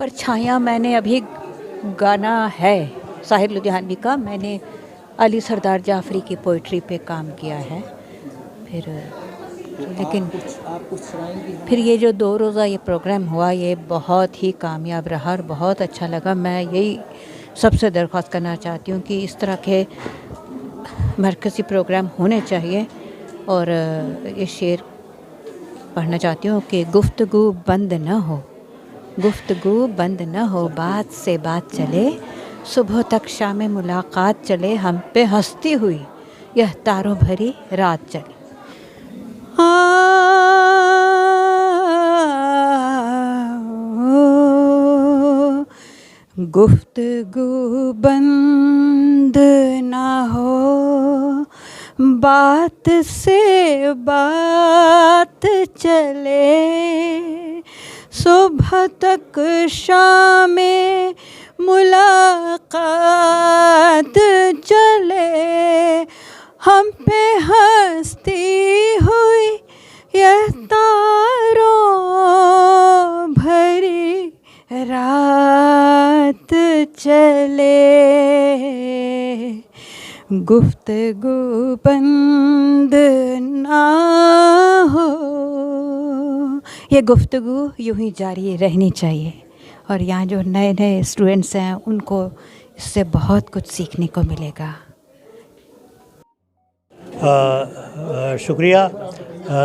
परछाइयाँ मैंने अभी गाना है साहिर लुधियानवी का। मैंने अली सरदार जाफरी की पोइट्री पे काम किया है। फिर लेकिन आप कुछ सुनाएंगी? फिर ये जो 2 रोज़ा ये प्रोग्राम हुआ, ये बहुत ही कामयाब रहा और बहुत अच्छा लगा। मैं यही सबसे दरख्वास्त करना चाहती हूँ कि इस तरह के मरकज़ी प्रोग्राम होने चाहिए। और ये शेर पढ़ना चाहती हूँ कि गुफ्तगू बंद न हो, गुफ्तगू बंद न हो, बात से बात चले, सुबह तक शाम मुलाकात चले, हम पे हंसती हुई यह तारों भरी रात चले। गुफ्तगू बंद ना हो, बात से बात चले, सुबह तक शाम मुलाकात चले, हम पे हंसती हुई यह तारों भरी रात चले। गुफ्तगू बंद ना हो, ये गुफ्तगू यूं ही जारी रहनी चाहिए। और यहाँ जो नए नए स्टूडेंट्स हैं उनको इससे बहुत कुछ सीखने को मिलेगा। शुक्रिया।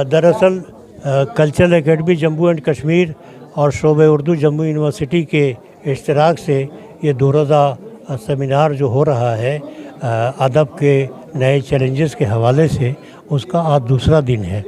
दरअसल cultural academy Jammu and Kashmir और शोबे उर्दू जम्मू यूनिवर्सिटी के इश्तराक से ये 2 रोज़ा सेमिनार जो हो रहा है अदब के नए चैलेंजेस के हवाले से, उसका आज दूसरा दिन है।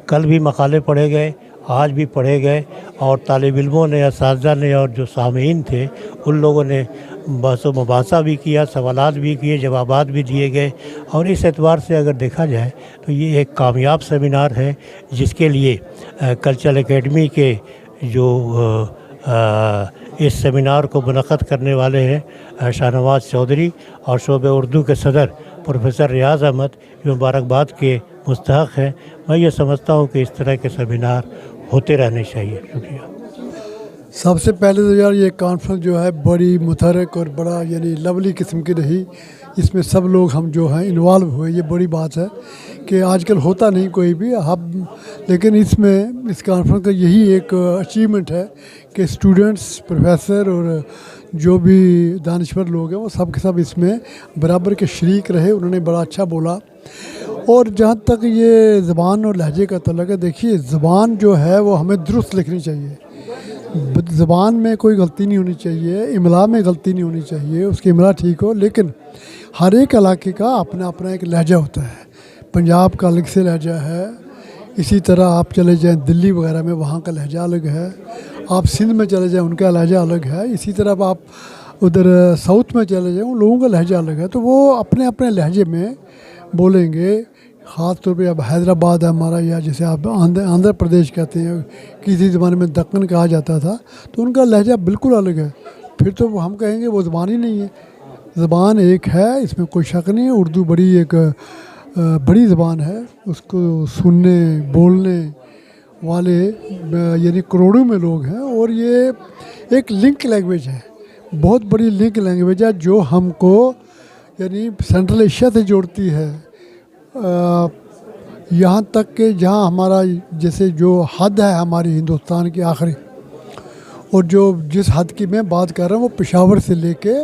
कल भी मकाले पढ़े गए, आज भी पढ़े गए और तालिब इल्मों ने, असातिज़ा ने और जो सामीन थे उन लोगों ने बहस व मुबासा भी किया, सवालात भी किए, जवाबात भी दिए गए। और इस एतबार से अगर देखा जाए तो ये एक कामयाब सेमिनार है जिसके लिए कल्चरल एकेडमी के जो इस सेमिनार को मुनक़्क़द करने वाले हैं शाहनवाज़ चौधरी और शोबे उर्दू के सदर प्रोफेसर रियाज़ अहमद, मुबारकबाद के मुस्तहक़ हैं। मैं ये समझता हूँ कि इस तरह के सेमिनार होते रहने चाहिए। शुक्रिया। सबसे पहले तो यार ये कॉन्फ्रेंस जो है बड़ी मुतहरक और बड़ा यानी लवली किस्म की रही। इसमें सब लोग हम जो हैं इन्वॉल्व हुए, ये बड़ी बात है कि आजकल होता नहीं कोई भी हम, लेकिन इसमें इस कॉन्फ्रेंस का यही एक अचीवमेंट है कि स्टूडेंट्स, प्रोफेसर और जो भी दानिश्वर लोग हैं वो सब के सब इसमें बराबर के शरीक रहे। उन्होंने बड़ा अच्छा बोला। और जहाँ तक ये ज़बान और लहजे का तल्लुक़ है, देखिए ज़बान जो है वो हमें दुरुस्त लिखनी चाहिए। ज़बान में कोई गलती नहीं होनी चाहिए, इमला में गलती नहीं होनी चाहिए, उसकी इमला ठीक हो। लेकिन हर एक इलाके का अपना अपना एक लहजा होता है। पंजाब का अलग से लहजा है, इसी तरह आप चले जाएं दिल्ली वगैरह में, वहाँ का लहजा अलग है। आप सिंध में चले जाएं, उनका लहजा अलग है। इसी तरह आप उधर साउथ में चले जाएं, उन लोगों का लहजा अलग है। तो वो अपने अपने लहजे में बोलेंगे। ख़ास तौर पे अब हैदराबाद है हमारा, या जैसे आप आंध्र प्रदेश कहते हैं, किसी ज़माने में दक्कन कहा जाता था, तो उनका लहजा बिल्कुल अलग है। फिर तो हम कहेंगे वो ज़बान ही नहीं है। ज़बान एक है, इसमें कोई शक नहीं है। उर्दू बड़ी एक बड़ी ज़बान है, उसको सुनने बोलने वाले यानी करोड़ों में लोग हैं। और ये एक लिंक लैंग्वेज है, बहुत बड़ी लिंक लैंग्वेज है जो हमको यानी सेंट्रल एशिया से जोड़ती है। यहाँ तक कि जहाँ हमारा जैसे जो हद है हमारी हिंदुस्तान की आखिरी, और जो जिस हद की मैं बात कर रहा हूँ वो पेशावर से लेके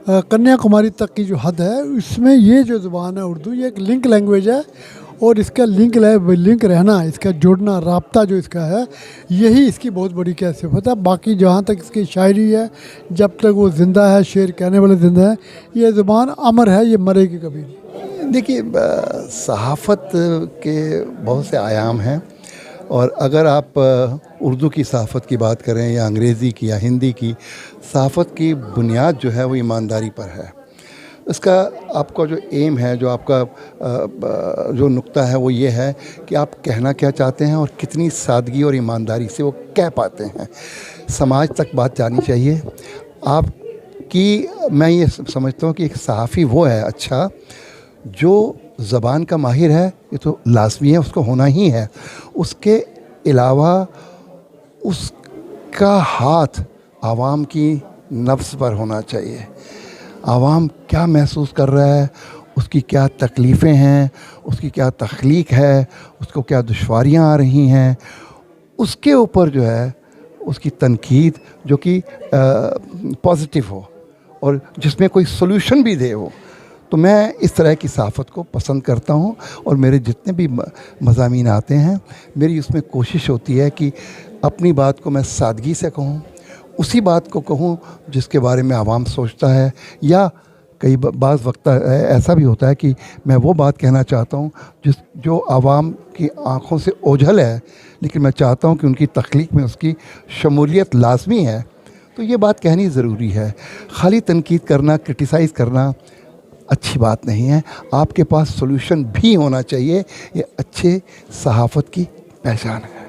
कन्याकुमारी तक की जो हद है, इसमें ये जो ज़ुबान है उर्दू, ये एक लिंक लैंग्वेज है। और इसका लिंक रहना, इसका जुड़ना, राब्ता जो इसका है, यही इसकी बहुत बड़ी क्या सिफत है। बाकी जहाँ तक इसकी शायरी है, जब तक वो ज़िंदा है, शेर कहने वाले ज़िंदा है, ये ज़ुबान अमर है, ये मरेगी कभी नहीं। देखिए, सहाफ़त के बहुत से आयाम हैं। और अगर आप उर्दू की सहाफ़त की बात करें या अंग्रेज़ी की या हिंदी की, सहाफ़त की बुनियाद जो है वो ईमानदारी पर है। इसका आपका जो एम है, जो आपका जो नुक्ता है वो ये है कि आप कहना क्या चाहते हैं और कितनी सादगी और ईमानदारी से वो कह पाते हैं। समाज तक बात जानी चाहिए आपकी। मैं ये समझता हूँ कि एक सहाफ़ी वो है अच्छा जो ज़बान का माहिर है, ये तो लाज़मी है, उसको होना ही है। उसके अलावा उसका हाथ आवाम की नफ्स पर होना चाहिए। आवाम क्या महसूस कर रहा है, उसकी क्या तकलीफ़ें हैं, उसकी क्या तख्लीक है, उसको क्या दुश्वारियाँ आ रही हैं, उसके ऊपर जो है उसकी तनकीद जो कि पॉजिटिव हो और जिसमें कोई सोल्यूशन भी दे हो। तो मैं इस तरह की सहाफ़त को पसंद करता हूँ और मेरे जितने भी मज़ामीन आते हैं, मेरी उसमें कोशिश होती है कि अपनी बात को मैं सादगी से कहूँ, उसी बात को कहूँ जिसके बारे में आवाम सोचता है, या कई बाज़ वक्त ऐसा भी होता है कि मैं वो बात कहना चाहता हूँ जो आवाम की आँखों से ओझल है, लेकिन मैं चाहता हूँ कि उनकी तख्लीक में उसकी शमूलियत लाजमी है। तो ये बात कहनी ज़रूरी है। खाली तनकीद करना, क्रिटिसाइज़ करना अच्छी बात नहीं है। आपके पास सॉल्यूशन भी होना चाहिए। ये अच्छे सहाफ़त की पहचान है।